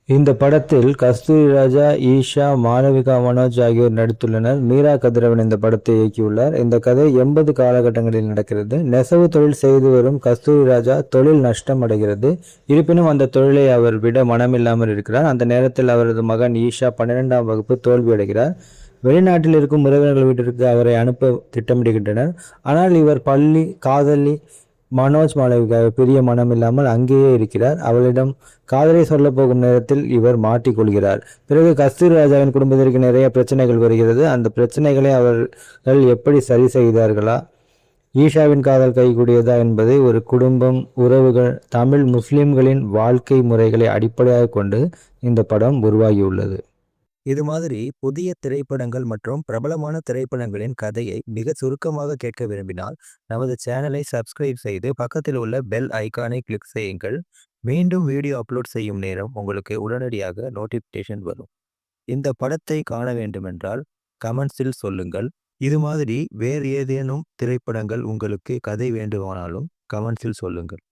இந்த படத்தில் கஸ்தூரி ராஜா, ஈஷா, மாளவிகா மனோஜ் ஆகியோர் நடித்துள்ளனர். மீரா கதிரவன் இந்த படத்தை இயக்கியுள்ளார். இந்த கதை 80 காலகட்டங்களில் நடக்கிறது. நெசவு தொழில் செய்து வரும் கஸ்தூரி ராஜா தொழில் நஷ்டம் அடைகிறது. இருப்பினும் அந்த தொழிலை அவர் விட மனமில்லாமல் இருக்கிறார். அந்த நேரத்தில் அவரது மகன் ஈஷா 12ஆம் வகுப்பு தோல்வியடைகிறார். வெளிநாட்டில் இருக்கும் உறவினர்கள் வீட்டிற்கு அவரை அனுப்ப திட்டமிடுகின்றனர். ஆனால் இவர் பள்ளி காதலி மனோஜ் மாளவிகா பெரிய மனம் இல்லாமல் அங்கேயே இருக்கிறார். அவளிடம் காதலை சொல்ல போகும் நேரத்தில் இவர் மாட்டிக்கொள்கிறார். பிறகு கஸ்தூரி ராஜாவின் குடும்பத்திற்கு நிறைய பிரச்சனைகள் வருகிறது. அந்த பிரச்சனைகளை அவர்கள் எப்படி சரி செய்தார்களா, ஈஷாவின் காதல் கைகூடியதா என்பதை ஒரு குடும்பம், உறவுகள், தமிழ் முஸ்லிம்களின் வாழ்க்கை முறைகளை அடிப்படையாக கொண்டு இந்த படம் உருவாகியுள்ளது. இது மாதிரி புதிய திரைப்படங்கள் மற்றும் பிரபலமான திரைப்படங்களின் கதையை மிக சுருக்கமாக கேட்க விரும்பினால் நமது சேனலை சப்ஸ்கிரைப் செய்து பக்கத்தில் உள்ள பெல் ஐகானை கிளிக் செய்யுங்கள். மீண்டும் வீடியோ அப்லோட் செய்யும் நேரம் உங்களுக்கு உடனடியாக நோட்டிஃபிகேஷன் வரும். இந்த படத்தை காண வேண்டுமென்றால் கமெண்ட்ஸில் சொல்லுங்கள். இது மாதிரி வேறு ஏதேனும் திரைப்படங்கள் உங்களுக்கு கதை வேண்டுமானாலும் கமெண்ட்ஸில் சொல்லுங்கள்.